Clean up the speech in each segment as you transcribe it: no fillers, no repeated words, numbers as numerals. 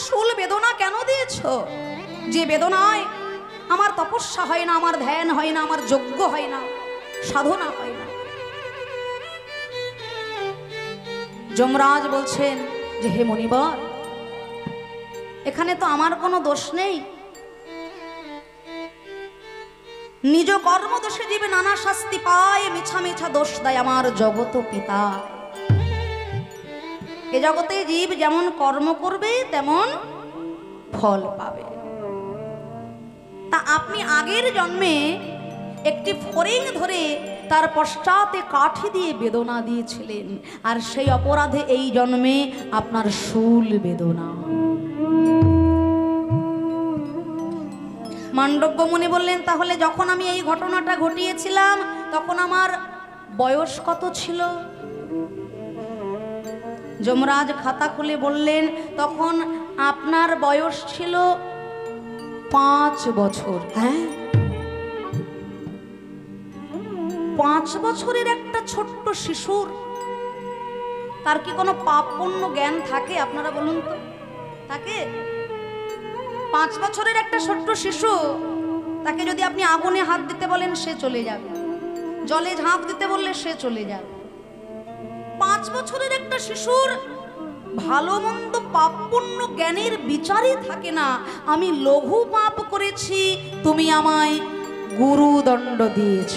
শূল বেদনা কেন দিয়েছ? যে বেদনায় আমার তপস্যা হয় না, আমার ধ্যান হয় না, আমার যজ্ঞ হয় না, সাধনা হয় না। যমরাজ বলছেন যে হে মুনিবর, এখানে তো আমার কোনো দোষ নেই। নিজ কর্ম দোষে জীবে নানা শাস্তি পায়, মিছা মিছা দোষ দেয় আমার জগত পিতা। এ জগতে জীব যেমন কর্ম করবে তেমন ফল পাবে। তা আপনি আগের জন্মে একটি ফড়িং ধরে তার পশ্চাতে কাঠি দিয়ে বেদনা দিয়েছিলেন, আর সেই অপরাধে এই জন্মে আপনার শূল বেদনা। মান্ডব্য মুনি বললেন, তাহলে যখন আমি এই ঘটনাটা ঘটিয়েছিলাম তখন আমার বয়স কত ছিল? যমরাজ খাতা খুলে বললেন, তখন আপনার বয়স ছিল 5 বছর। হ্যাঁ, 5 বছরের একটা ছোট্ট শিশুর তার কি কোনো পাপ পুণ্য জ্ঞান থাকে? আপনারা বলুন তো, থাকে? 5 বছরের একটা ছোট্ট শিশু, তাকে যদি আপনি আগুনে হাত দিতে বলেন সে চলে যাবে, জলে ঝাঁপ দিতে বললে সে চলে যাবে। 5 বছরের একটা শিশুর ভালো মন্দ পাপ পুণ্য জ্ঞানের বিচারই থাকে না। আমি লঘু পাপ করেছি, তুমি আমায় গুরুদণ্ড দিয়েছ।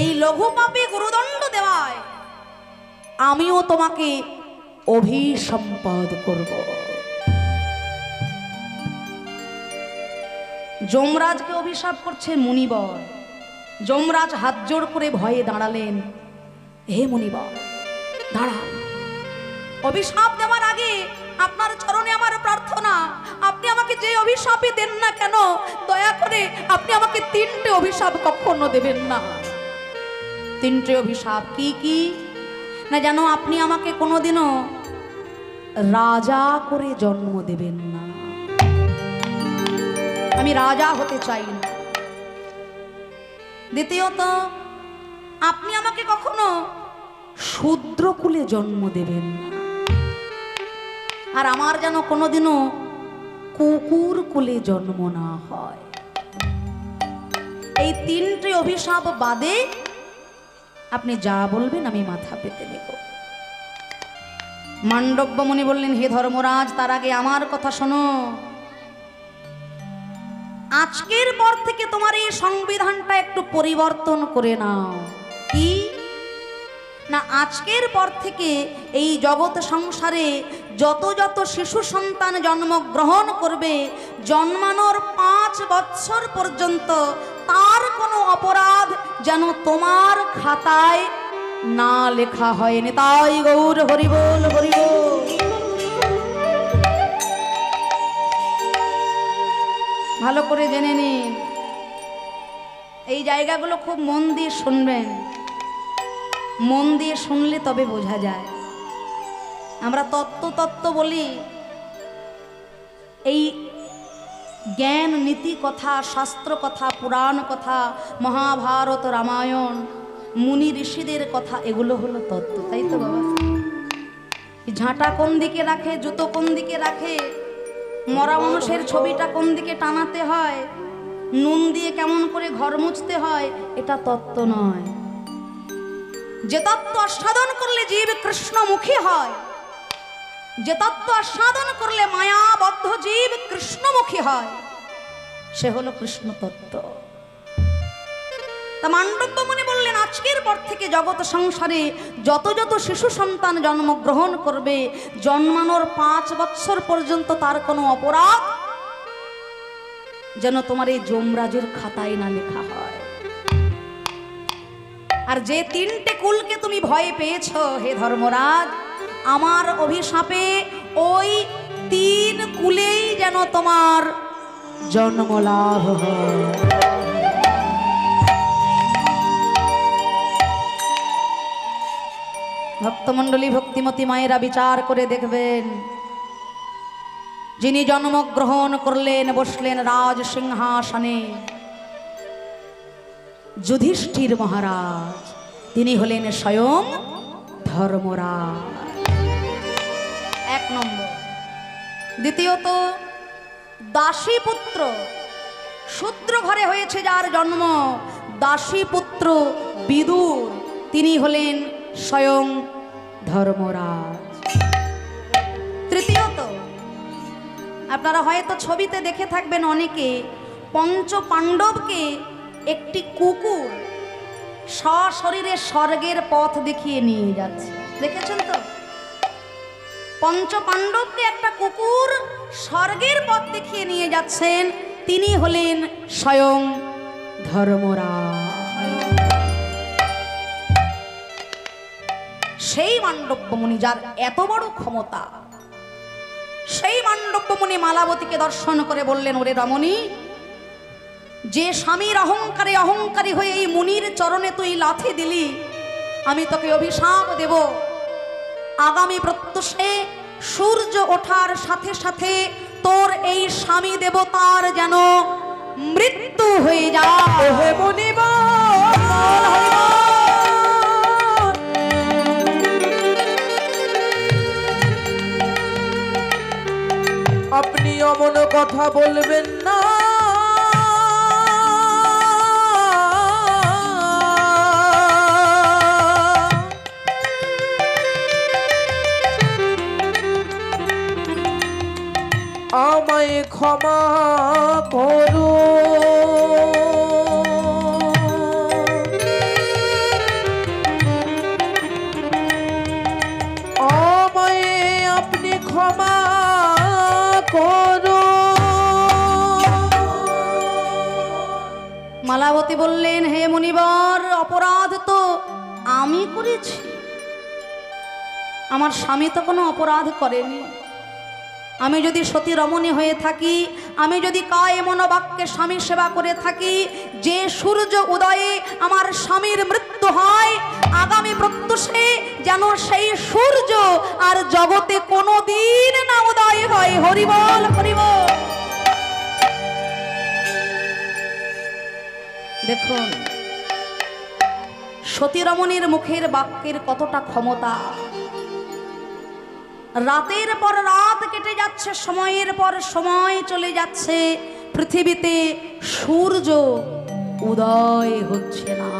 এই লঘু পাপে গুরুদণ্ড দেওয়ায় আমিও তোমাকে অভিসম্পাদ করব। যমরাজকে অভিশাপ করছে মুনিবর। যমরাজ হাত জোড় করে ভয়ে দাঁড়ালেন। হে মুনিবর, দাঁড়ান। অভিশাপ দেওয়ার আগে আপনার চরণে আমার প্রার্থনা, আপনি আমাকে যে অভিশাপই দেন না কেন, দয়া করে আপনি আমাকে 3টে অভিশাপ কখনো দেবেন না। 3টে অভিশাপ কি কি? না, যেন আপনি আমাকে কোনোদিনও রাজা করে জন্ম দেবেন না। আমি রাজা হতে চাই না। দ্বিতীয়ত, আপনি আমাকে কখনো শূদ্র কুলে জন্ম দেবেন না। আর আমার যেন কোনোদিনও কুকুর কুলে জন্ম না হয়। এই 3টে অভিশাপ বাদে আপনি যা বলবেন আমি মাথা পেতে নেব। মান্ডব্য মুনি বললেন, হে ধর্মরাজ, তার আগে আমার কথা শোনো। আজকের পর থেকে তোমার এই সংবিধানটা একটু পরিবর্তন করে নাও। কি না, আজকের পর থেকে এই জগৎ সংসারে যত যত শিশু সন্তান জন্মগ্রহণ করবে, জন্মানোর 5 বছর পর্যন্ত তার কোনো অপরাধ যেন তোমার খাতায় না লেখা হয়। নিতাই গৌর হরিবোল হরিবোল। ভালো করে জেনে নিন, এই জায়গাগুলো খুব মন দিয়ে শুনবেন। মন দিয়ে শুনলে তবে বোঝা যায়। আমরা তত্ত্ব বলি, এই জ্ঞান নীতি কথা, শাস্ত্র কথা, পুরাণ কথা, মহাভারত রামায়ণ, মুনি ঋষিদের কথা, এগুলো হলো তত্ত্ব, তাই তো বাবা? ঝাঁটা কোন দিকে রাখে, জুতো কোন দিকে রাখে, মরা মানুষের ছবিটা কোন দিকে টানাতে হয়, নুন দিয়ে কেমন করে ঘর মুছতে হয়, এটা তত্ত্ব নয়। যে তত্ত্ব আস্বাদন করলে জীব কৃষ্ণমুখী হয়, যে তত্ত্ব আস্বাদন করলে মায়াবদ্ধ জীব কৃষ্ণমুখী হয়, সে হলো কৃষ্ণ তত্ত্ব। তা মান্ডব্য মুনি বললেন, আজকের পর থেকে জগৎ সংসারে যত যত শিশু সন্তান জন্মগ্রহণ করবে, জন্মানোর 5 বছর পর্যন্ত তার কোনো অপরাধ যেন তোমার এই যমরাজের খাতায় না লেখা হয়। আর যে 3টে কুলকে তুমি ভয় পেয়েছ হে ধর্মরাজ, আমার অভিশাপে ওই 3 কুলেই যেন তোমার জন্ম লাভ হয়। ভক্তমণ্ডলী, ভক্তিমতী মায়েরা বিচার করে দেখবেন, যিনি জন্মগ্রহণ করলেন, বসলেন রাজ সিংহাসনে, যুধিষ্ঠির মহারাজ, তিনি হলেন স্বয়ং ধর্মরাজ। এক নম্বর। দ্বিতীয়ত দাসী পুত্র, শূদ্র ঘরে হয়েছে যার জন্ম, দাসী পুত্র বিদুর, তিনি হলেন স্বয়ং ধর্মরাজ। তৃতীয়ত আপনারা হয়তো ছবিতে দেখে থাকবেন অনেকে, পঞ্চ পাণ্ডবকে একটি কুকুর সশরীরে স্বর্গের পথ দেখিয়ে নিয়ে যাচ্ছে, দেখেছেন তো? পঞ্চ পাণ্ডবকে একটা কুকুর স্বর্গের পথ দেখিয়ে নিয়ে যাচ্ছেন, তিনি হলেন স্বয়ং ধর্মরাজ। সেই মান্ডব্য মুনি যার এত বড় ক্ষমতা, সেই মান্ডব্য মুনি মালাবতীকে দর্শন করে বললেন, ওরে রমণী, যে স্বামীর অহংকারে অহংকারী হয়ে এই মুনির চরণে তুই লাথি দিলি, আমি তোকে অভিশাপ দেব, আগামী প্রত্যুষে সূর্য ওঠার সাথে সাথে তোর এই স্বামী দেবতার যেন মৃত্যু হয়ে যায়। হে মুনিবর, আপনি অমন কথা বলবেন না, আমায় ক্ষমা করো, আমায় আপনি ক্ষমা করো। মালাবতী বললেন, হে মুনিবর, অপরাধ তো আমি করেছি, আমার স্বামী তো কোনো অপরাধ করেনি। আমি যদি সতী রমণী হয়ে থাকি, আমি যদি কায়ে মনোবাক্যে স্বামী সেবা করে থাকি, যে সূর্য উদয়ে আমার স্বামীর মৃত্যু হয়, আগামী প্রত্যুষে যেন সেই সূর্য আর জগতে কোনো দিন না উদয় হয়। হরিবল হরিবল। দেখুন সতী রমণীর মুখের বাক্যের কতটা ক্ষমতা। রাতের পর রাত কেটে যাচ্ছে, সময়ের পর সময় চলে যাচ্ছে, পৃথিবীতে সূর্য উদয় হচ্ছে না।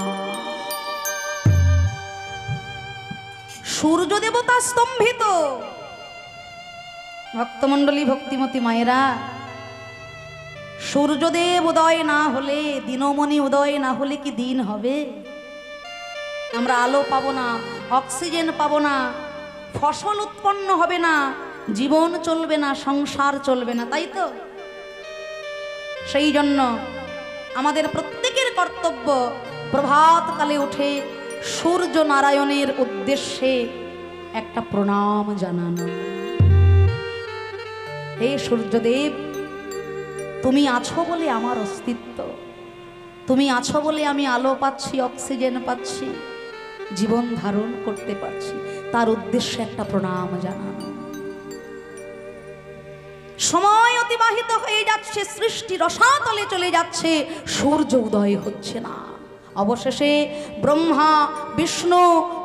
সূর্য দেবতা স্তম্ভিত। ভক্তমণ্ডলী, ভক্তিমতী মায়েরা, সূর্যদেব উদয় না হলে, দিনমণি উদয় না হলে কি দিন হবে? আমরা আলো পাবো না, অক্সিজেন পাবো না, ফসল উৎপন্ন হবে না, জীবন চলবে না, সংসার চলবে না, তাই তো? সেই জন্য আমাদের প্রত্যেকের কর্তব্য প্রভাতকালে উঠে সূর্য নারায়ণের উদ্দেশ্যে একটা প্রণাম জানানো। হে সূর্যদেব, তুমি আছো বলে আমার অস্তিত্ব, তুমি আছো বলে আমি আলো পাচ্ছি, অক্সিজেন পাচ্ছি, জীবন ধারণ করতে পারছি, তার উদ্দেশ্যে একটা প্রণাম জানানো। সময় অতিবাহিত হয়ে যাচ্ছে, সৃষ্টি রসাতলে চলে যাচ্ছে, সূর্য উদয় হচ্ছে না। অবশেষে ব্রহ্মা, বিষ্ণু,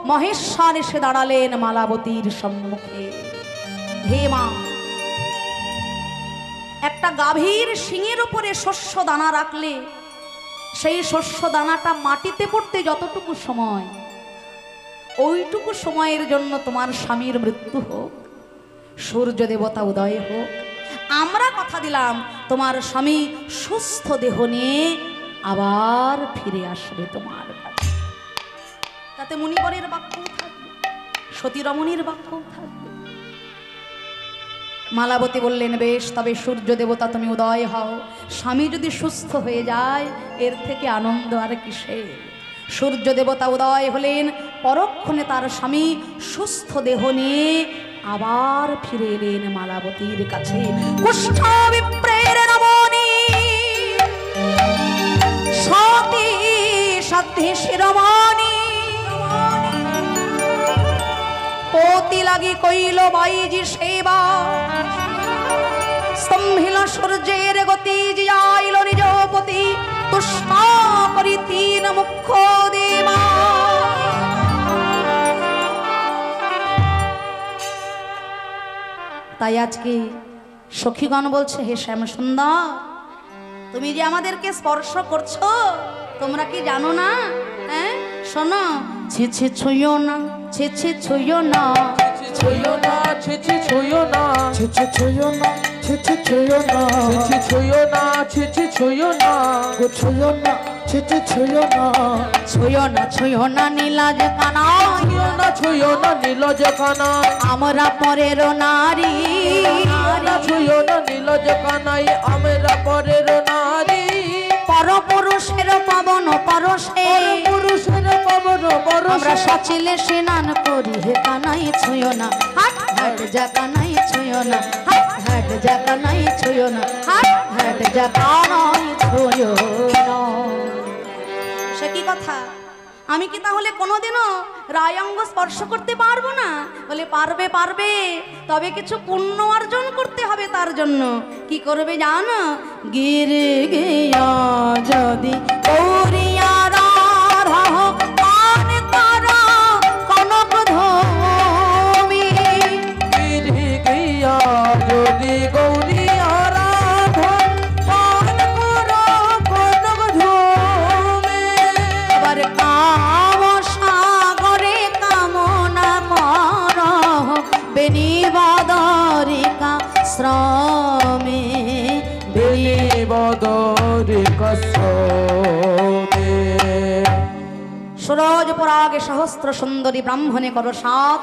মহেশ্বর এসে দাঁড়ালেন মালাবতীর সম্মুখে। হে মা, একটা গাভীর শিঙের উপরে শস্য দানা রাখলে সেই শস্য দানাটা মাটিতে পড়তে যতটুকু সময়, ওইটুকু সময়ের জন্য তোমার স্বামীর মৃত্যু হোক, সূর্য দেবতা উদয় হোক, আমরা কথা দিলাম তোমার স্বামী সুস্থ দেহ নিয়ে আবার ফিরে আসবে তোমার কাছে। তাতে মুনিবরের বাক্যও থাকবে, সতী রমণীর বাক্যও থাকবে। মালাবতী বললেন, বেশ, তবে সূর্য দেবতা তুমি উদয় হও, স্বামী যদি সুস্থ হয়ে যায় এর থেকে আনন্দ আর কিসের। সূর্য দেবতা উদয় হলেন, পরক্ষণে তার স্বামী সুস্থ দেহ নিয়ে আবার ফিরে এলেন মালাবতীর কাছে। কুষ্ঠ বিপ্রের রমণী সতী সাধ্যে শিরোমণি, পতি লাগি কইল বাইজি সেবা, স্তম্ভিল সূর্যের গতি, জিয়াইল নিজপতি, তুষ্ট করি তিন মুখ্য দেবা। তাই আজকে সখীগণ বলছে, হে শ্যাম সুন্দর, তুমি যে আমাদেরকে স্পর্শ করছো, তোমরা কি জানো না? হ্যাঁ, শোনো, ছি ছি ছুঁয়ো না, ছি ছি ছুঁয়ো না, ছুঁয়ো না, ছি ছি ছুঁয়ো না, ছি ছি ছুঁয়ো না, ছি ছি ছুঁয়ো না, ছি ছি ছুঁয়ো না, ছি ছি ছুঁয়ো না, গো ছুঁয়ো না, ছি ছি ছুঁয়ো না, ছুঁয়ো না, ছুঁয়ো না নীলাজ কানা, ছুঁয়ো না, ছুঁয়ো না নীলজ কানাই, আমরা পরের নারী, না ছুঁয়ো না নীলজ কানাই, আমরা পরের নারী, পরপুরুষের পাবন পরশে, পুরুষের পবন আমরা পরশে, সচিলে স্নান করি, হে কানাই ছুঁয়ো না, হাট হাট যা কানাই ছুঁয়ো না, হাট হাট যা কানাই ছুঁয়ো না, হাট হাট যা কানাই ছুঁয়ো না। সে কি কথা? আমি কি তাহলে কোনোদিনও রায়ঙ্গ স্পর্শ করতে পারবো না? বলে পারবে, পারবে, তবে কিছু পুণ্য অর্জন করতে হবে। তার জন্য কি করবে জানো? গিরে গিয়া যদি গৌরিয়া রাধা পান করা কনক ধমি, গিরি গিয়া যদি গৌরিয়া রাধা পান করো কনক ঝুমে, আবার কাম সাগরে কামনা কর বেনি বদরিকা শ্রমে, বেলি বদরি কসবে, সুরজ পরাগে সহস্র সুন্দরী ব্রাহ্মণে করো সাত,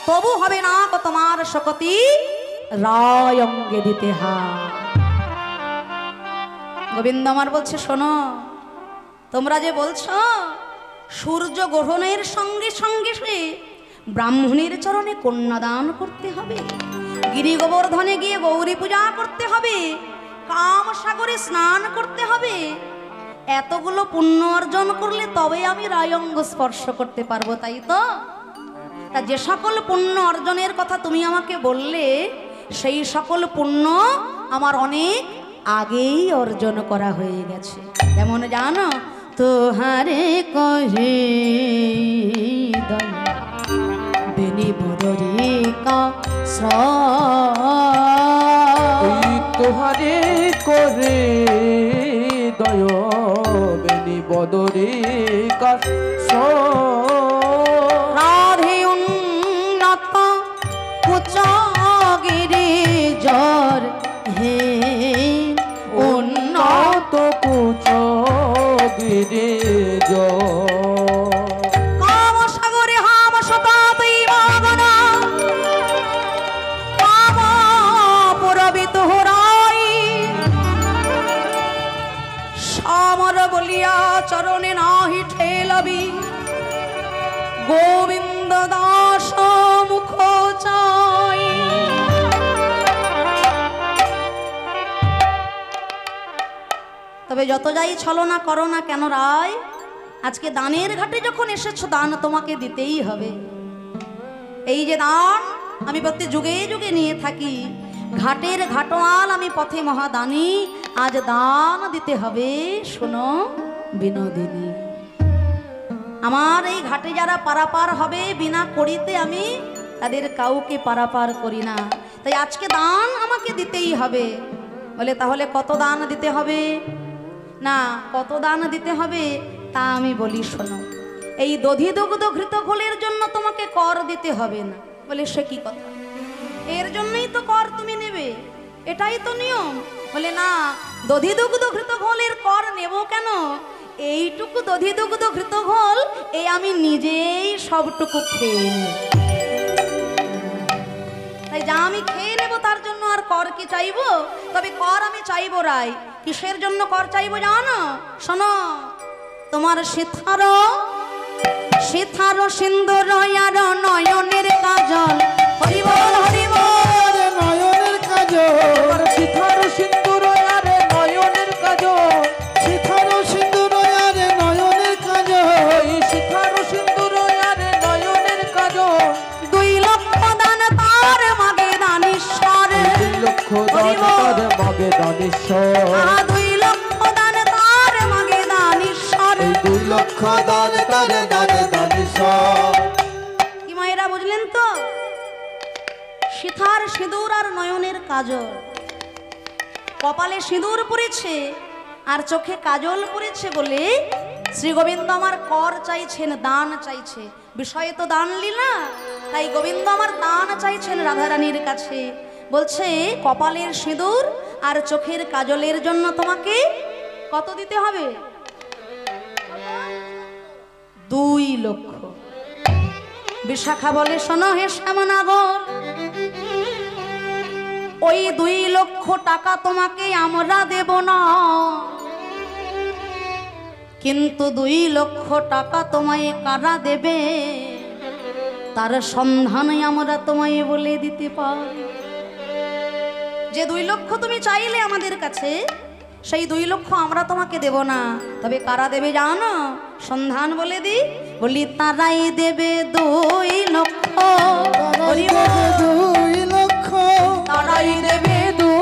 তবু হবে না কো তোমার শকতি রায় অঙ্গে দিতে হাত। গোবিন্দ আমার বলছে, শোনো, তোমরা যে বলছো সূর্য গ্রহণের সঙ্গে সঙ্গে সে ব্রাহ্মণের চরণে কন্যাদান করতে হবে, গিরি গোবর্ধনে গিয়ে গৌরী পূজা করতে হবে, কাম সাগরে স্নান করতে হবে, এতগুলো পুণ্য অর্জন করলে তবে আমি রায়ঙ্গ স্পর্শ করতে পারবো, তাই তো? তা যে সকল পুণ্য অর্জনের কথা তুমি আমাকে বললে, সেই সকল পুণ্য আমার অনেক আগেই অর্জন করা হয়ে গেছে। কেমন জানো? তোহারে কহে বেনি বদরিকা ওই তোহারে করে দয় বেনি বদরি কাস, রাধে উন্নত কুচগিরি জর হে উন্নত উন্নত কুচ গিরে কাম সাগরে হাম শতাতই মগনা, কাম পুরবিত হরাই, সমর বলিয়া চরণে নাহি ঠেলাবি, গোবিন্দ দাস মুখ চাই। তবে যত যাই ছলনা করো না কেন রায়, আজকে দানের ঘাটে যখন এসেছো, দান তোমাকে দিতেই হবে। এই যে দান আমি প্রত্যেক যুগে যুগে নিয়ে থাকি, ঘাটের ঘাটোয়াল আমি পথে মহাদানী, আজ দান দিতে হবে। শোনো বিনোদিনী, আমার এই ঘাটে যারা পারাপার হবে বিনা করিতে আমি তাদের কাউকে পারাপার করি না, তাই আজকে দান আমাকে দিতেই হবে। বলে তাহলে কত দান দিতে হবে? না, কত দান দিতে হবে তা আমি বলি, শোনো, এই দধি দুগ্ধ ঘৃত ঘোলের জন্য তোমাকে কর দিতে হবে না। বলে সে কি কথা? এর জন্যই তো কর তুমি নেবে, এটাই তো নিয়ম। বলে না, দধি দুগ্ধ ঘৃত ঘোলের কর নেব কেন? এইটুকু দধি দুগ্ধ ঘৃত ঘোল এই আমি নিজেই সবটুকু খেয়ে নেব, তাই যা আমি খেয়ে নেব তার জন্য আর কর কি চাইবো? তবে কর আমি চাইবো রায়। কিসের জন্য কর চাইবো জানো? শোনো, তোমার সিথার সিথার সিন্দুর আর নয়নের কাজল, হরিবল হরিবল, নয়নের কাজল, তোমার সিথার সিন্দুর আরে নয়নের কাজল, সিথার সিন্দুর আরে নয়নের কাজল, ওই সিথার সিন্দুর আরে নয়নের কাজল, 2 লক্ষ দান তার মাগে দানিশ্বর, 2 লক্ষ দান তার মাগে দানেশ্বর, 2 লক্ষ দান তার মাগে দানিশ্বর। এই 2 লক্ষ দান তার দানে দানেশ্বর। কি মায়েরা বুঝলেন তো? সিথার সিঁদুর আর নয়নের কাজল, কপালে সিঁদুর পরেছে আর চোখে কাজল পরেছে বলে শ্রী গোবিন্দ আমার কর চাইছেন, দান চাইছে। বিষয়ে তো দান লীলা, তাই গোবিন্দ আমার দান চাইছেন রাধারানীর কাছে। বলছে কপালের সিঁদুর আর চোখের কাজলের জন্য তোমাকে কত দিতে হবে? 2 লক্ষ। বিশাখা বলে শোনো হে শ্যামনগর, ওই 2 লক্ষ টাকা তোমাকে আমরা দেব না, কিন্তু 2 লক্ষ টাকা তোমায় কারা দেবে তার সন্ধানে আমরা তোমায় বলে দিতে পারি। যে 2 লক্ষ তুমি চাইলে আমাদের কাছে, সেই 2 লক্ষ আমরা তোমাকে দেব না, তবে কারা দেবে জানো? সন্ধান বলে দি, বলি তারাই দেবে 2 লক্ষ। তারাই দেবে 2 লক্ষ, তারাই দেবে 2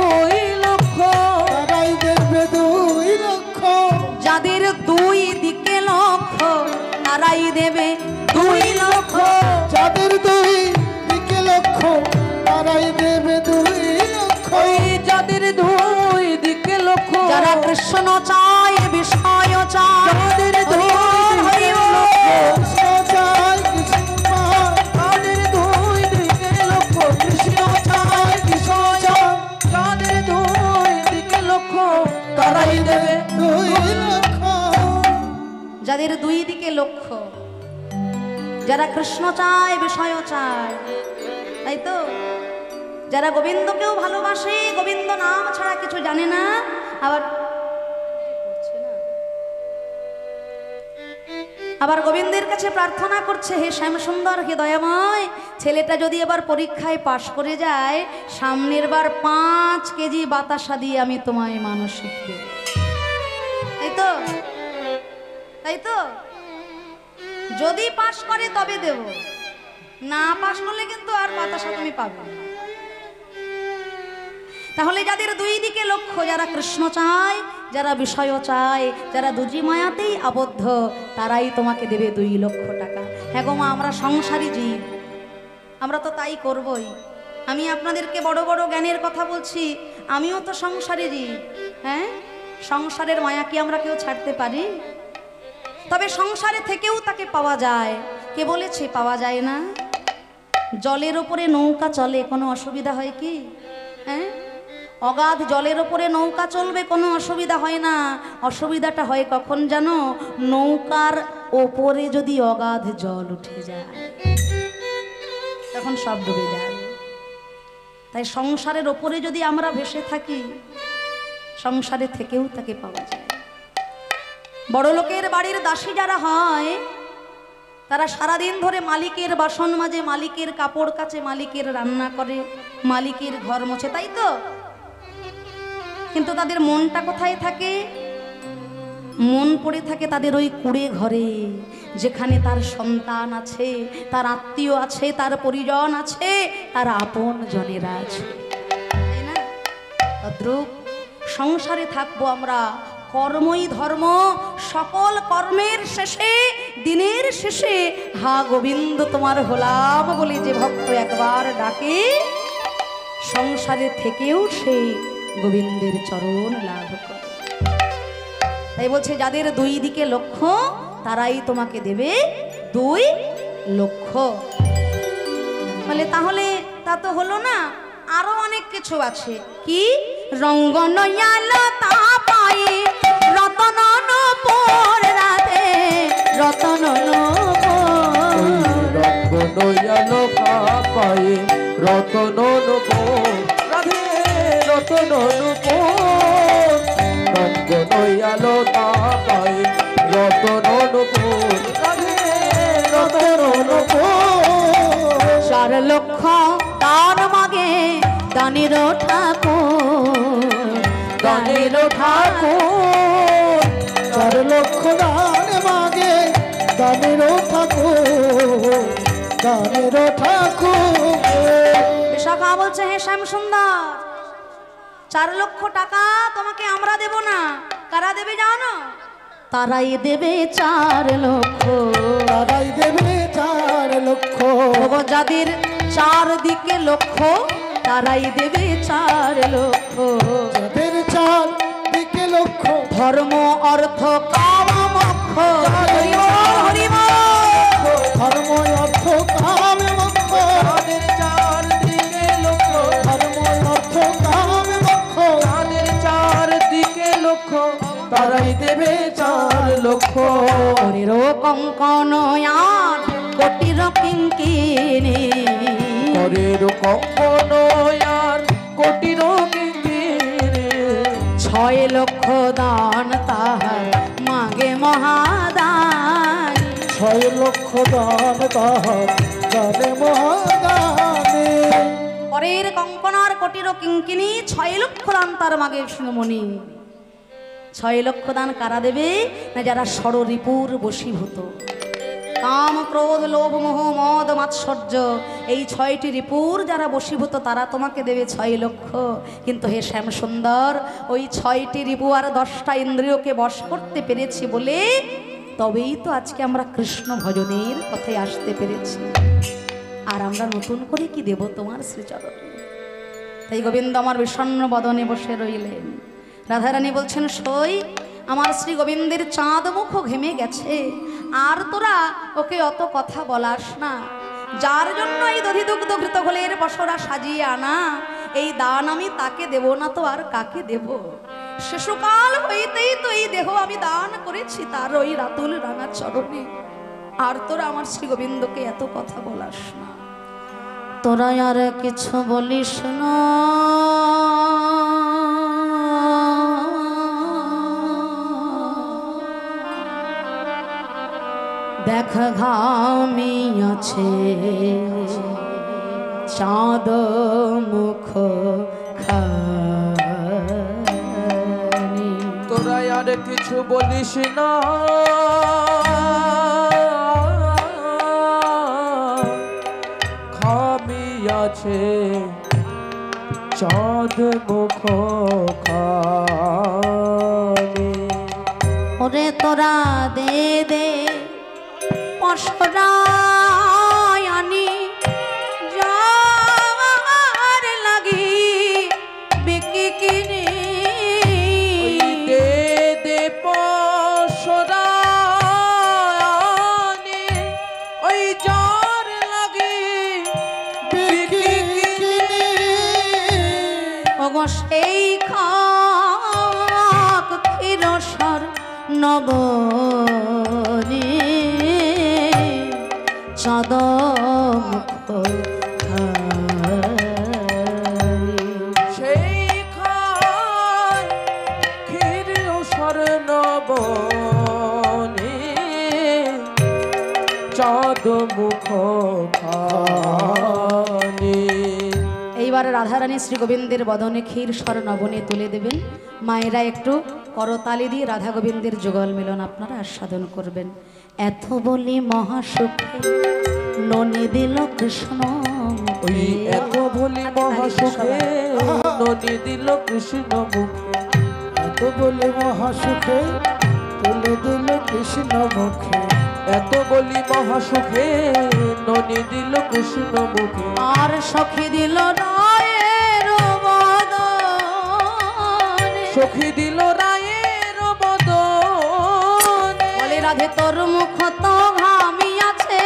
লক্ষ, তারাই দেবে 2 লক্ষ, যাদের 2 দিকে লক্ষ তারাই দেবে 2 লক্ষ। যাদের 2 দিকে লক্ষ তারাই দেবে 2 লক্ষ। ওই যাদের 2 দিকে লক্ষ, যারা কৃষ্ণ চায় বিষয় চায়, যাদের 2 হরি বল, কৃষ্ণ চায় কৃষ্ণ পায়, যাদের 2 দিকে লক্ষ, কৃষ্ণ চায় কৃষ্ণ চায়, যাদের 2 দিকে লক্ষ তারাই দেবে 2 লক্ষ। যাদের 2 দিকে লক্ষ্য, যারা কৃষ্ণ চায় বিষয় চায়, তাই তো? যারা গোবিন্দকেও ভালোবাসে, গোবিন্দ নাম ছাড়া কিছু জানে না, আবার গোবিন্দের কাছে প্রার্থনা করছে, হে শ্যাম সুন্দর, হে দয়াময়, ছেলেটা যদি এবার পরীক্ষায় পাশ করে যায়, সামনের বার 5 কেজি বাতাসা দিয়ে আমি তোমায় মানসিক দেব। তাই তো? তাই তো? যদি পাশ করে তবে দেব, না পাশ করলে কিন্তু আর বাতাসা তুমি পাবে না। তাহলে যাদের 2 দিকে লক্ষ্য, যারা কৃষ্ণ চায়, যারা বিষয় চায়, যারা দুজি মায়াতেই আবদ্ধ, তারাই তোমাকে দেবে 2 লক্ষ টাকা। হ্যাঁ গো মা, আমরা সংসারী জীব, আমরা তো তাই করবই। আমি আপনাদেরকে বড় বড় জ্ঞানের কথা বলছি, আমিও তো সংসারী জীব। হ্যাঁ, সংসারের মায়া কি আমরা কেউ ছাড়তে পারি? তবে সংসারে থেকেও তাকে পাওয়া যায়। কে বলেছে পাওয়া যায় না? জলের ওপরে নৌকা চলে, কোনো অসুবিধা হয় কি? হ্যাঁ, অগাধ জলের ওপরে নৌকা চলবে, কোনো অসুবিধা হয় না। অসুবিধাটা হয় কখন জানো? নৌকার ওপরে যদি অগাধ জল উঠে যায়, তখন সব ডুবে যায়। তাই সংসারের ওপরে যদি আমরা ভেসে থাকি, সংসারে থেকেও তাকে পাওয়া যায়। বড় লোকের বাড়ির দাসী যারা হয়, তারা সারাদিন ধরে মালিকের বাসন মাজে, মালিকের কাপড় কাচে, মালিকের রান্না করে, মালিকের ঘর মোছে, তাই তো? কিন্তু তাদের মনটা কোথায় থাকে? মন পড়ে থাকে তাদের ওই কুড়ে ঘরে, যেখানে তার সন্তান আছে, তার আত্মীয় আছে, তার পরিজন আছে, তার আপন জনেরা আছে, তাই না? তদ্রূপ সংসারে থাকবো আমরা, কর্মই ধর্ম, সকল কর্মের শেষে, দিনের শেষে হা গোবিন্দ তোমার হলাম বলে যে ভক্ত একবার ডাকে, সংসারে থেকেও সে গোবিন্দের চরণ লাভ করে। তাই বলছে যাদের 2 দিকে লক্ষ্য, তারাই তোমাকে দেবে 2 লক্ষ। বলে তাহলে তা তো হলো না, আরো অনেক কিছু আছে। কি? রঙ্গনয়ালতা পায়ে রতন নূপুর রাধে, রতন নূপুর, রঙ্গনয়ালতা পায়ে রতন নূপুর রাধে, রতন নূপুর, রঙ্গনয়ালতা পায়ে রতন নূপুর রাধে, রতন নূপুর। 4 লক্ষ দান মাগে দানের ঠাকুর, দানের ঠাকুর, 4 লক্ষ দান মাগে দানের ঠাকুর, দানের ঠাকুর। বিশাখা বলছে হে শ্যাম সুন্দর, 4 লক্ষ টাকা তোমাকে আমরা দেব না, কারা দেবে জানো? তারাই দেবে 4 লক্ষ, তারাই দেবে 4 লক্ষ, যাদের চারদিকে লক্ষ্য তারাই দেবে 4 লক্ষ। যাদের চার দিকে লক্ষ্য ধর্ম অর্থ কাম মোক্ষ। হরি বল, হরি বল। ধর্ম অর্থ কাম মোক্ষ তাদের চারদিকে লক্ষ্য, ধর্ম অর্থ কাম মোক্ষ তাদের চারদিকে লক্ষ্য, তারাই দেবে 4 লক্ষ। হরির কঙ্কন আর কোটির কিঙ্কিনী। করের কঙ্কন আর কোটির কিঙ্কিনী। 6 লক্ষ দান তাহার মাগে মহাদান। 6 লক্ষ দান তাহার দানে মহাদানে। পরের কঙ্কনার কোটির কিঙ্কিনী 6 লক্ষ দান তার মাগে শিরোমণি। 6 লক্ষ দান কারা দেবে? না যারা ষড়রিপুর বশীভূত। কাম ক্রোধ লোভ মোহ মদ মাৎসর্য এই 6টি রিপুর যারা বশীভূত তারা তোমাকে দেবে 6 লক্ষ। কিন্তু হে শ্যাম সুন্দর, ওই 6টি রিপু আর 10টা ইন্দ্রিয়কে বশ করতে পেরেছি বলে তবেই তো আজকে আমরা কৃষ্ণ ভজনের কথায় আসতে পেরেছি। আর আমরা নতুন করে কি দেব তোমার শ্রীচরণে? তাই গোবিন্দ আমার বিষণ্ণ বদনে বসে রইলেন। রাধারানী বলছেন, সই আমার শ্রী গোবিন্দের চাঁদ মুখ ঘেমে গেছে, আর তোরা ওকে অত কথা বলাস না। যার জন্য এই দধি দুগ্ধ ঘৃত ঘোলের বসরা সাজিয়ে আনা, এই দান আমি তাকে দেব না তো আর কাকে দেব? শিশুকাল হইতেই তো এই দেহ আমি দান করেছি তার ওই রাতুল রাঙা চরণে। আর তোরা আমার শ্রী গোবিন্দকে এত কথা বলাস না। তোরা আর কিছু বলিস না, দেখ ঘামি আছে চাঁদ মুখ খানি। তোরা আর কিছু বলিস না, খামি আছে চাঁদ মুখ খানি। ওরে তোরা দে দে পশরায় আনি, যার লাগি বিকি কিনে। দে দে পশরানি, ওই যার লাগি বিকি কিনে। ওগো সেই খাক ক্ষীরসর নবনী চাঁদ মুখ খানি। সেই খায় ক্ষীর স্বর্ণবনে চাঁদ মুখ খানি। এইবারে রাধারানী শ্রী গোবিন্দের বদনে ক্ষীর স্বর্ণবনে তুলে দেবেন। মায়েরা একটু করতালি দিয়ে রাধা গোবিন্দের যুগল মিলন আপনারা আস্বাদন করবেন। এত বলি মহাসুখে ননি দিল কৃষ্ণ ওই এত বলি মহাসুখে ননি দিল কৃষ্ণ মুখে। এত বলে মহাসুখে তুলে দিল কৃষ্ণ মুখে। এত বলি মহাসুখে ননি দিল কৃষ্ণ মুখে। আর সখী দিল রায়ের বদনে, সখী দিল রায়ের বদনে। বলে রাধে তোর মুখ তো ঘামি আছে,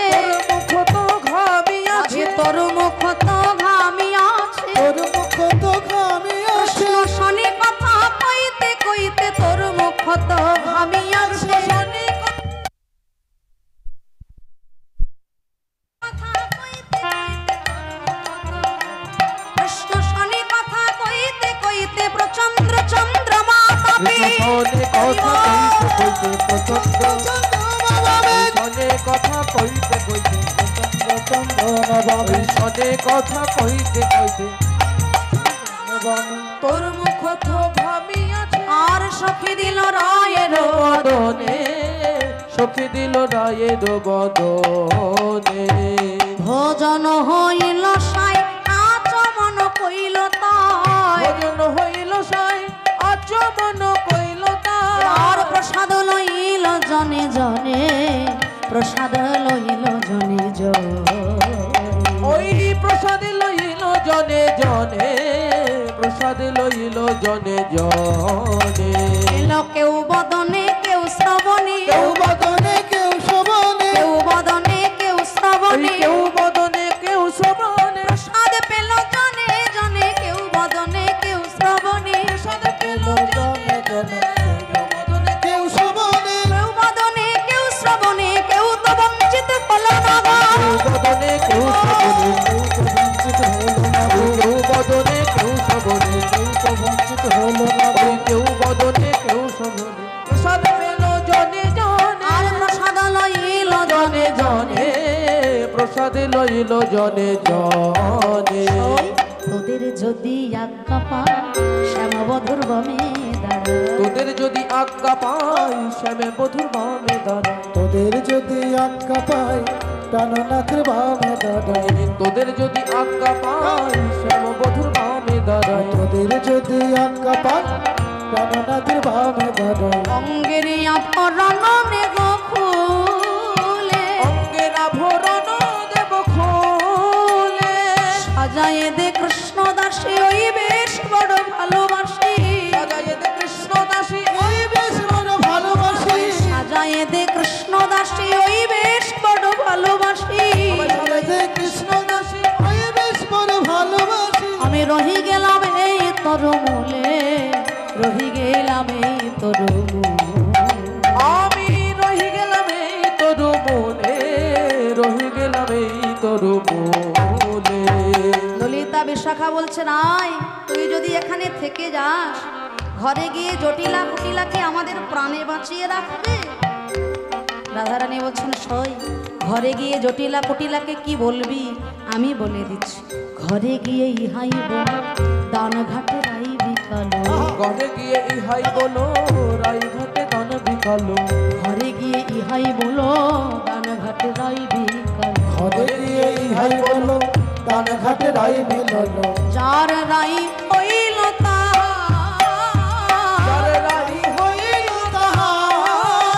মুখ তো ঘামি আছে, রাধে তোর মুখ তো ঘামি আছে। তোর মুখ তো ঘামি আছে, কৃষ্ণ শনি কথা কইতে কইতে তোর মুখ তো ঘামি আছে। কৃষ্ণ শনি কথা কইতে কইতে প্রচন্দ্র চন্দ্রমা পাবে। শনে কথা কইতে কইতে প্রচন্ড, শনে কথা কইতে কইতে শনে কথা কইতে কইতে তোর মুখ তো ঘামি আছে। আর সখী দিল রায়ের বদনে সখী দিল রায়ের বদনে। ভোজন হইল সাই আচমন কইল তাই, ভজন হইল সাই আচমন কইল আর তার। প্রসাদ লইল জনে জনে, প্রসাদ লইল জনে জনে। ওই প্রসাদ প্রসাদ লইল জনে জনে, প্রসাদ লইল জনে জনে। এলো কেউ বদনে কেউ শ্রবণে, কেউ বদনে কেউ শোভনে, কেউ বদনে কেউ ওই শ্রবণে, কেউ বদনে কেউ শোভনে, প্রসাদ পেল জনে জনে, কেউ বদনে কেউ শ্রবণে, প্রসাদ পেল জনে জনে, কেউ বদনে কেউ শোভনে, কেউ বদনে কেউ শ্রবণে, কেউ তো বঞ্চিত হলো না গো। কেউ বদনে কেউ শোভনে, কেউ তো বঞ্চিত হলো না গো, কেউ বদনে কেউ শোভনে, কেউ তো বঞ্চিত হলো না গো। ওই কেউ বদনে কেউ শোভনে। প্রসাদ পেল জনে জনে, আর প্রসাদ লইল জনে জনে জনে, প্রসাদ লইল জনে জনে। তোদের যদি আজ্ঞা পায় শ্যামবধুর বমে দাঁড়া, তোদের যদি আজ্ঞা পাই শ্যামে বধুর বামে দাঁড়া, তোদের যদি আজ্ঞা পাই প্রাণনাথের বামে দাঁড়াই, তোদের যদি আজ্ঞা পাই শ্যাম বধুর বামে দাঁড়াই, তোদের যদি আজ্ঞা পাই প্রাণনাথের বামে দাঁড়াই। অঙ্গের আভরণ নেব খুলে, অঙ্গের আভরণ দেব খুলে, সাজায়ে দে কৃষ্ণ দাসী ওই বেশ বড় ভালোবাসি, সাজায়ে দে কৃষ্ণ দাসী ওই বেশ বড় ভালোবাসি, সাজায়ে দে কৃষ্ণ দাসী ওই বেশ বড় ভালোবাসি। সাজাইতে কৃষ্ণ দাসী ওই বেশ বড় ভালোবাসি। আমি রহি গেলাম এই তোর মূলে, রহি গেলাম এই তোর মূলে। আমি রহি গেলাম এই তোর মনে, রহি গেলাম এই তোর মনে। ললিতা বিশাখা বলছে নাই, তুই যদি এখানে থেকে যাস ঘরে গিয়ে জটিলা কুটিলাকে আমাদের প্রাণে বাঁচিয়ে রাখবে। রাধারানী বলছেন সই, ঘরে গিয়ে জটিলা কুটিলাকে কি বলবি আমি বলে দিচ্ছি। ঘরে গিয়ে ইহাই বল দান ঘাটে রাই বিকালো, ঘরে গিয়ে ইহাই বলো রাইঘাটে দান বিকালো, ঘরে গিয়ে ইহাই বলো দান ঘাটে রাই বিকালো। ঘরে গিয়ে ইহাই বলো দান ঘাটে রাই মিললো, যার রাই হইল যার রাই হইল তাহার,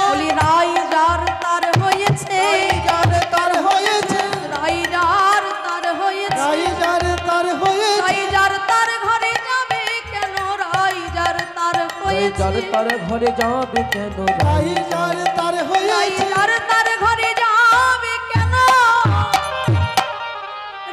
বলি রাই যার তার হয়েছে, যার তার হয়েছে, রাই যার তার হয়েছে, রাই যার তার হয়েছে, রাই যার তার ঘরে যাবে কেন, রাই যার তার হয়েছে, যার তার ঘরে যাবে কেন, রাই যার তার রাই হয়েছে, যার তার ঘরে যাবে কেন,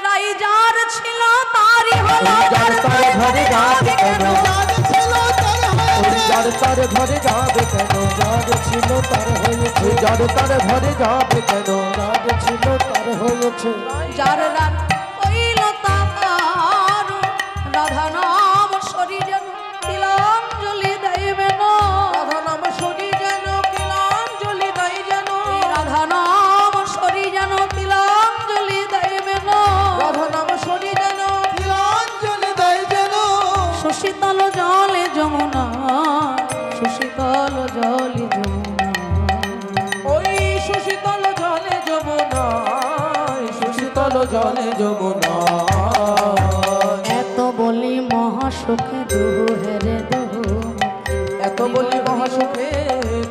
রাই যার ছিল তারই হলো, যার তার ঘরে যাবে কেন, যার ছিল তার হয়েছে, যার তার ঘরে যাবে কেন, যার ছিল তার হয়েছে, যার তার ঘরে যাবে কেন, যার ছিল তার হয়েছে। যার রাত হইল তার, রাধা নাম সরি যেন তিলাঞ্জলি দেবে না, রাধা নাম শনি যেন কিলাঞ্জলি দেয় যেন, রাধা নাম সরি যেন তিলাঞ্জলি দেবে না, রাধা নাম শনি যেন তিলাঞ্জলি দেয় যেন, সুশীতল জলে যমুনা, সুশীতল জলে যমুনা, ওই সুশীতল জলে যমুনা, সুশীতল জলে যমুনা। এত বলি মহাসুখে দুহু হেরে দুহু, এত বলি মহাসুখে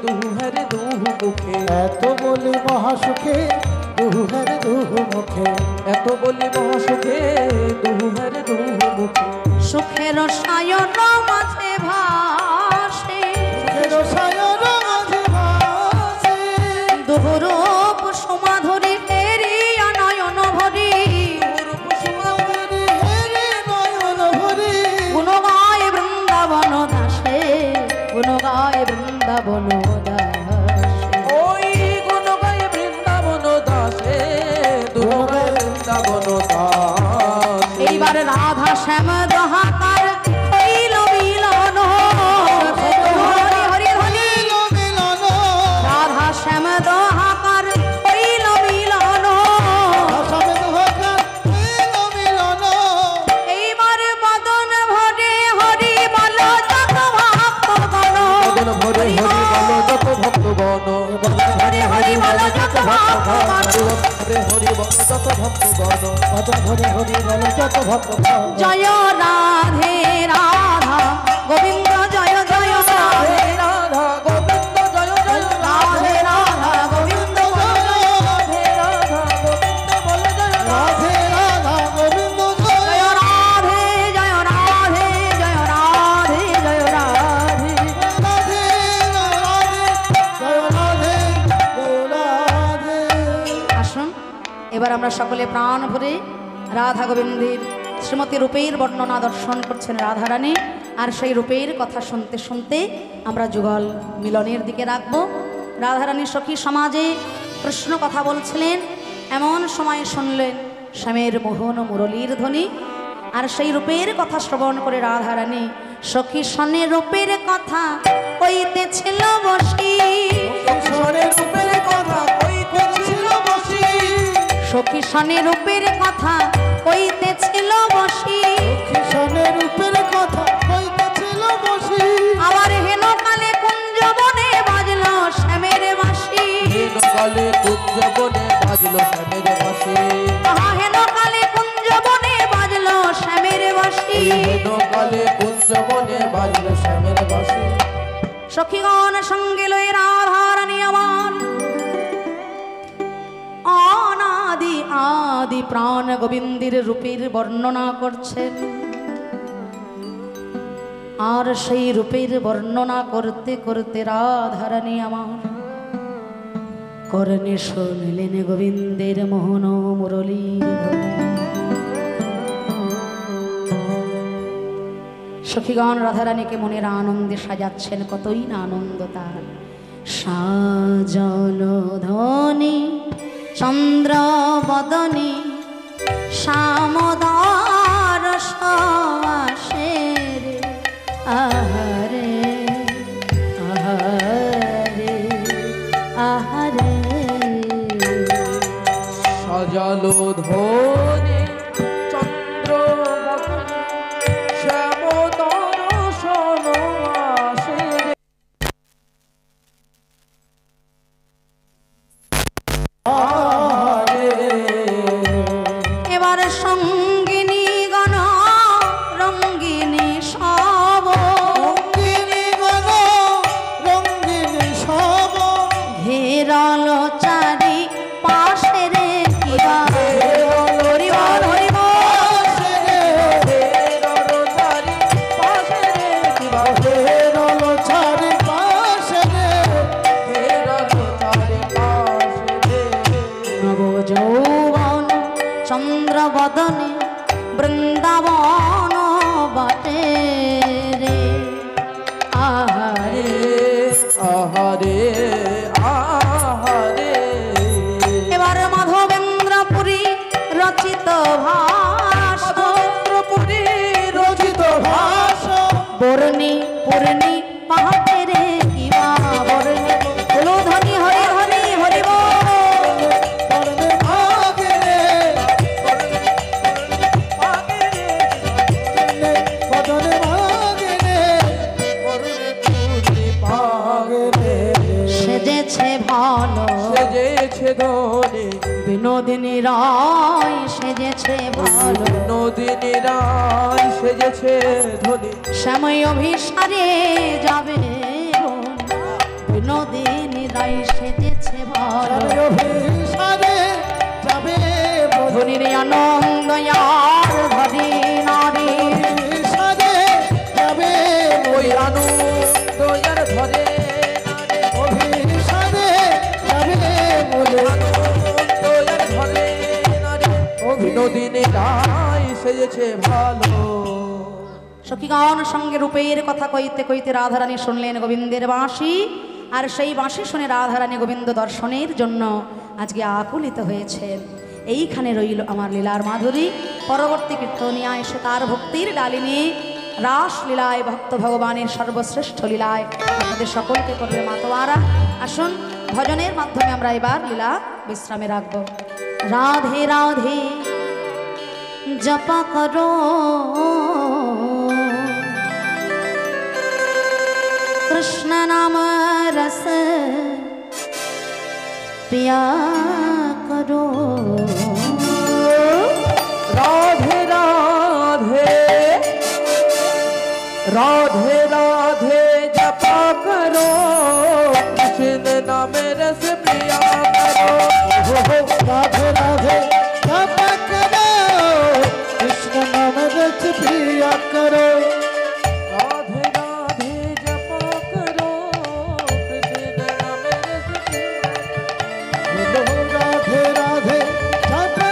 দুহু হ্যারে দুহু মুখে, এত বলি মহাসুখে দুহের দুহু মুখে, এত বলি মহাসুখে দুহু হ্যারে দুহু মুখে, সুখের সায়ন মাঝে ভাসে, সুখের সায়ন মাঝে ভাসে, দুহুরূপ সমাধুরী ফেরিয়া নয়ন ভরি, রূপ সুমাধুরী হেরে নয়ন ভরি, গুণ গায় বৃন্দাবন দাসে, গুণ গায় বৃন্দাবন দাসে। ওই গুণ গায়ে বৃন্দাবন দাসে, দুহু গায়ে বৃন্দাবন দাসে। এইবার রাধা শ্যাম দহাকার হইল মিলন, হরি হরি হরি, মিল মিলন, রাধা শ্যাম দহাকার হইল মিলন, আসামে দুহাকার মিল মিলন, এইবার বদন ভরে হরি বল যত ভক্তগণ, মদন ভরে হরি বল যত ভক্তগণ, হরি হরি বল যত ভক্তগণ, হরে হরি বল যত ভক্তগণ, মদন হরি হরি বল যত ভক্তগণ, জয় রাধে রাধা গোবিন্দ জয় জয় রাধে, রাধা গোবিন্দ জয় জয় রাধে রাধা গোবিন্দ জয় জয়, রাধে রাধা গোবিন্দ বল জয় রাধে রাধা আমরা সকলে প্রাণ ভরে রাধা গোবিন্দের শ্রীমতী রূপের বর্ণনা দর্শন করছেন রাধারানী। আর সেই রূপের কথা শুনতে শুনতে আমরা যুগল মিলনের দিকে রাখবো। রাধারানী সখী সমাজে কৃষ্ণ কথা বলছিলেন, এমন সময় শুনলেন শ্যামের মোহন মুরলীর ধ্বনি। আর সেই রূপের কথা শ্রবণ করে রাধারানী সখী সনে রূপের কথা কইতেছিল বসি, সখী সনে রূপের কথা কইতেছিল বসি, আবার হেন কালে কুঞ্জবনে বাজলো শ্যামের বাঁশি, হেন কালে কুঞ্জবনে বাজলো শ্যামের বাঁশি। সখীগণ সঙ্গে লই রাধারানী আমার অনাদি আদি প্রাণ গোবিন্দের রূপের বর্ণনা করছেন। আর সেই রূপের বর্ণনা করতে করতে রাধারানী আমার কর্ণে শুনলেন গোবিন্দের মোহন মুরলীর ধ্বনি। সখীগণ রাধারানীকে মনের আনন্দে সাজাচ্ছেন, কতই না আনন্দ তার। সাজন ধ্বনি চন্দ্র বদনী শ্যামদার সবাসের আহারে আহারে আহারে, সাজালো ধ্বনি চন্দ্র বদনী শ্যামদার সবাসের এবার সঙ্গিনী গণ রঙ্গিনী সব, ঘেরল চারি পাশে রে কিবা হরিবল হরিবল, নব যৌবন চন্দ্র বদনে বৃন্দাবন বটে রে আহারে আহারে আহারে। এবার মাধবেন্দ্রপুরী রচিত মাধবেন্দ্রপুরী রচিত ভাষা বর্ণি পূর্ণি পাহাড়ে রে কিবা বর্ণি হলো ধ্বনি হরি হরি হরি বল। সেজেছে ভালো সেজেছে ধনে বিনোদিনী রায়, সেজেছে ভালো নদিনী রায় সেজেছে ধনে সময় অভিসারে যাবে বোন। বিনোদিনী রায় সেজেছে ভালো ধনির আনন্দ আর ধরি নারী, ওই আনন্দ আর ধরে বিনোদিনী রায় সেজেছে ভালো। সখীগণ সঙ্গে রূপের কথা কইতে কইতে রাধারানী শুনলেন গোবিন্দের বাঁশি। আর সেই বাঁশি শুনে রাধারানী গোবিন্দ দর্শনের জন্য আজকে আকুলিত হয়েছেন। এইখানে রইল আমার লীলার মাধুরী। পরবর্তী কীর্তনিয়া এসে তার ভক্তির ডালি নিয়ে রাস লীলায় ভক্ত ভগবানের সর্বশ্রেষ্ঠ লীলায় আপনাদের সকলকে করবে মাতোয়ারা। আসুন ভজনের মাধ্যমে আমরা এবার লীলা বিশ্রামে রাখব। রাধে রাধে জপা করো कृष्ण नाम रस पिया करो। राधे राधे राधे राधे जपा करो कृष्ण नाम रस पिया करो। राधे राधे जपा करो कृष्ण नाम रस पिया करो। राधे राधे जपा करो कृष्ण नाम रस पिया करो। राधे राधे जपा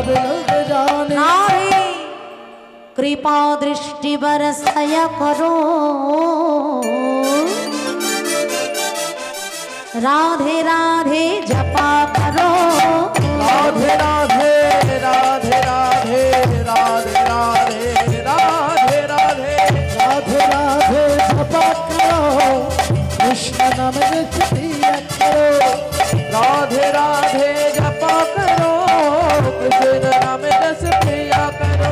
सब लोग जाने। राधे कृपा दृष्टि बरसाया करो, राधे राधे जपा करो, राधे राधे राधे राधे राधे राधे राधे राधे राधे राधे जपा करो, कृष्ण नाम जपिया करो। राधे राधे जपा करो, कृष्ण नाम जस प्रिया करो।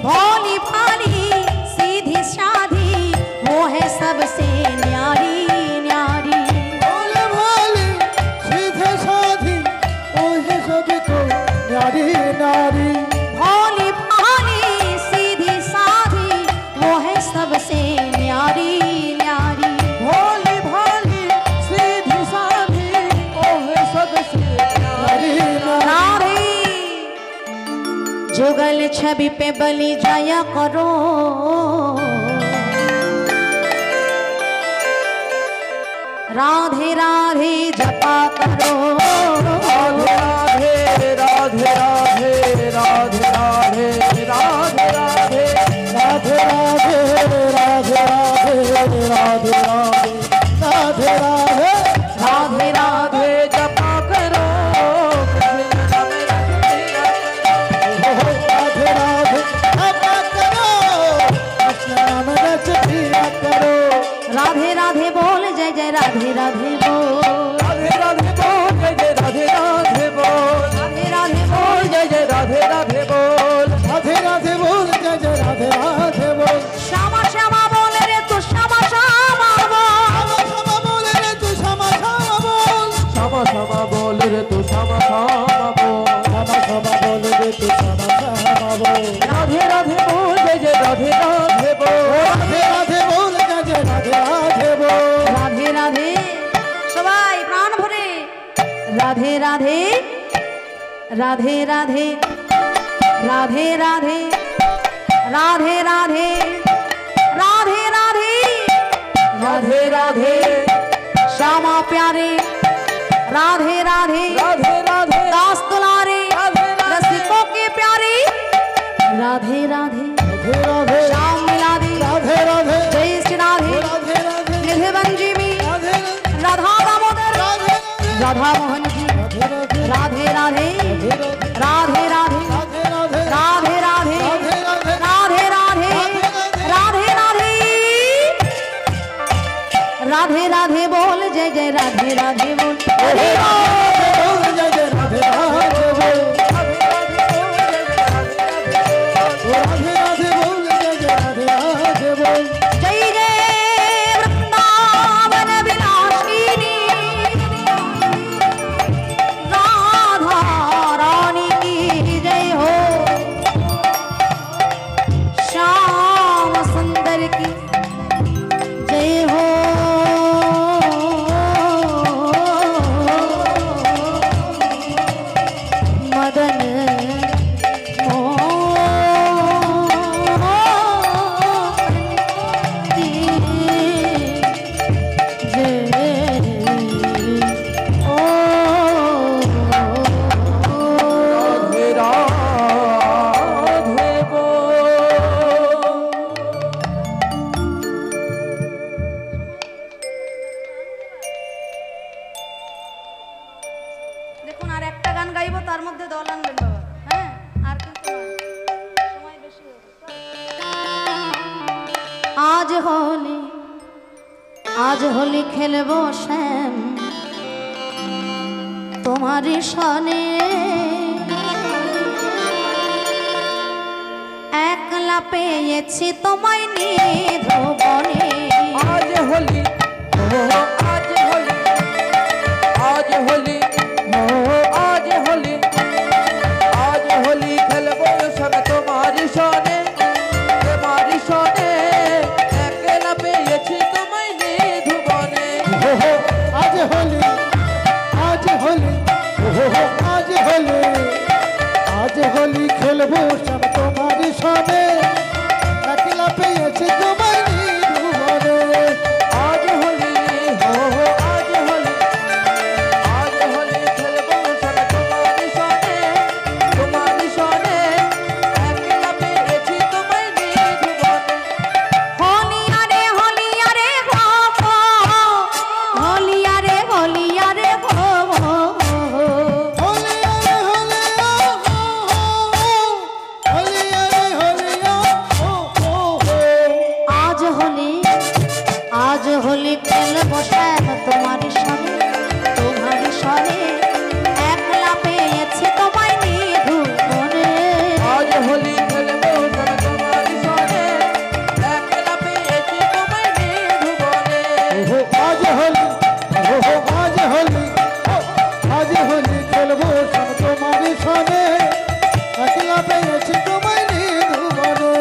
भोली भाली सीधी साधी वो है सबसे न्यारी न्यारी। भोले भाले सीधे साधी ओहे सबको न्यारी नारी। भोली भाली सीधी साधी वो है सबसे न्यारी न्यारी। भोली भाली सीधी साधी ओहे सबसे नारी नारी। राधे जुगल छवि पे बलि जाया करो, राधे राधे जपा करो, राधे राधे राधे राधे राधे राधे राधे राधे राधे राधे राधे राधे राधे राधे राधे राधे राधे जपा करो, कृष्ण नाम जस प्रिया करो। राधे राधे जपा करो, कृष्ण नाम जपिया करो। राधे राधे बोल जय जय राधे राधे बोल, राधे राधे बोल जय जय राधे राधे बोल, राधे राधे बोल बोल जय जय राधे राधे बोल। राधे राधे बोल जय जय राधे राधे बोल। श्यामा श्यामा बोल रे तू श्यामा श्यामा बोल, क्षमा बोल रे तू क्षमा क्षमा बोल। क्षमा क्षमा बोल रे तू क्षमा क्षमा बोल। क्षमा क्षमा बोल रे तू क्षमा क्षमा बोल। राधे राधे बोल जय जय राधे राधे बोल, राधे राधे बोल जय जय राधे राधे बोल। राधे राधे সবাই প্রাণ ভরে রাধে রাধে রাধে রাধে রাধে রাধে রাধে রাধে রাধে রাধে রাধে রাধে श्यामा प्यारे राधे राधे राधे राधे दास दुलारे राधे राधे रसिकों के प्यारे राधे राधे राधे राधे श्याम मिला दे राधे राधे जय श्री राधे राधे राधे निधिवन जी में राधे राधा दामोदर राधे राधा मोहन जी राधे राधे राधे राधे राधे राधे राधे राधे राधे राधे राधे राधे राधे राधे बोल जय जय राधे राधे बोल राधे बोल जय जय राधे राधे बोल। राधे राधे बोल जय जय राधे राधे बोल। जय जय वृंदावन विलासिनी राधा रानी की जय हो, श्याम सुंदर की जय हो। मदन राधे राधे बोल। দেখুন আর একটা গান গাইবো তার মধ্যে দল আনবেন বাবা, হ্যাঁ আর কিন্তু নয়, সময় বেশি হয়ে গেছে। আজ হোলি খেলবো শ্যাম তোমারই সনে, একলা পেয়েছি তোমায় নিধুবনে। आज होली हो आज होली, आज होली हो आज होली, आज होली হোলি খেলবো সব তোমার সনে একলা পেয়েছি তোমায় নিধুবনে আজ হোলি হো হো আজ হোলি খেলবো সব তোমার সনে একলা পেয়েছি তোমায় নিধুবনে হলিয়ারে হলিয়ারে হো হো হলিয়ারে হলিয়ারে হো হো হোলি আরে হোলি ও হো হো হোলি আরে হোলি ও হো হো আজ হোলি খেলবো শ্যাম তোমার সনে একলা পেয়েছি তোমায় নিধুবনে আজ হোলি খেলবো সব তোমার সনে একলা পেয়েছি তোমায় নিধুবনে ওহো আজ হোলি ওহো আজ হোলি খেলবো সব তোমার সনে একলা পেয়েছি তোমায় নিধুবনে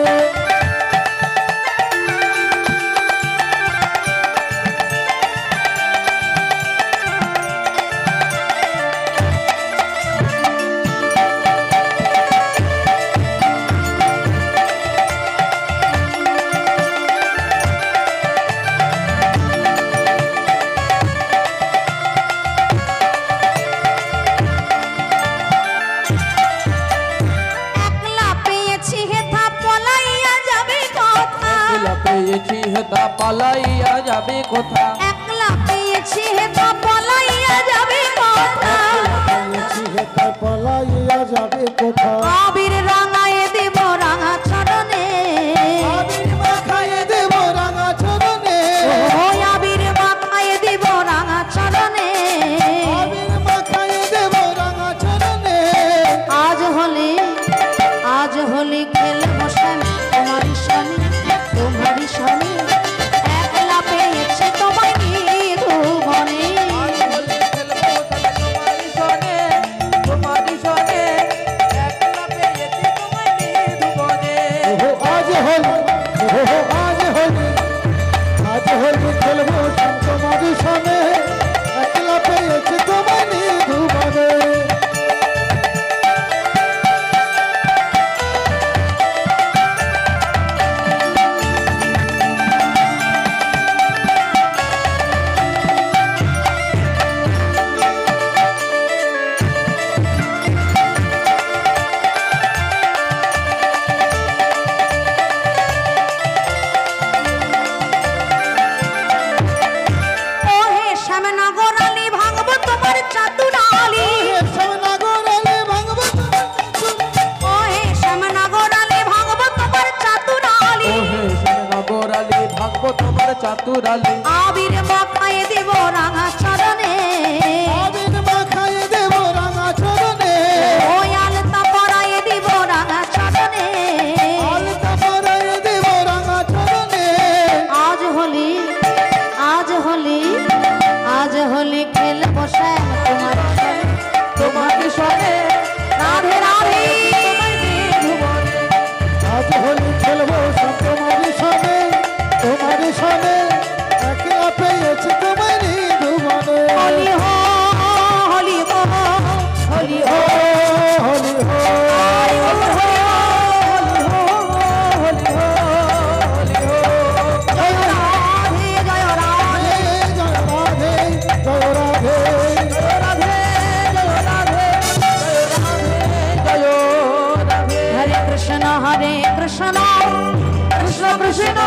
একলা পেয়েছি হেথা পলাইয়া যাবে কথা একলা পেয়েছি হেতা পালাইয়া যাবে কোথা একলা পেয়েছি হেথা পলাইয়া যাবে কথা পেয়েছি হেতা পলাইয়া যাবে কোথা আবির রাঙায় দেব রাঙা চরণে আবির মাখায়ে দেব রাঙা চরণে ও আবির মাখায় দেব রাঙা চরণে আবির মাখায়ে দেব রাঙা চরণে আজ হোলি খেলবো শ্যাম তোমারই সনে একলা পেয়েছি তোমায় নিধুবনে আজ হোলি খেলবো সব তোমার সনে একলা পেয়েছি তোমায় নিধুবনে ওহো আজ হোলি খেলবো সব তোমার সনে একলা পেয়েছি তোমায় নিধুবনে ও হে শ্যামনগর আলী ভাঙবো তোমার চাতুরালি শ্যামনগর আলে ভাঙবো ও হে শ্যামনগর আলী ভাঙবো তোমার চাতুরালি ও হে শ্যামনগর আলী ভাগবো তোমার চাতুরালি আবির মাখায় দেব রাঙা চরণে আবির মাখায়ে দেব রাঙা চরণে ও আলতা পরায় দেব রাঙা চরণে আলতা পরায়ে দেব রাঙা চরণে আজ হোলি খেলবো শ্যাম তোমার সনে রাধে রাধে আজ হোলি খেলবো সব তোমার সনে একলা পেয়েছি তোমায় নিধুবনে হোলি হো হোলি হো হোলি হো হোলি হো জয় রাধে জয় রাধে জয় রাধে জয় রাধে হরে কৃষ্ণ কৃষ্ণ কৃষ্ণ কৃষ্ণ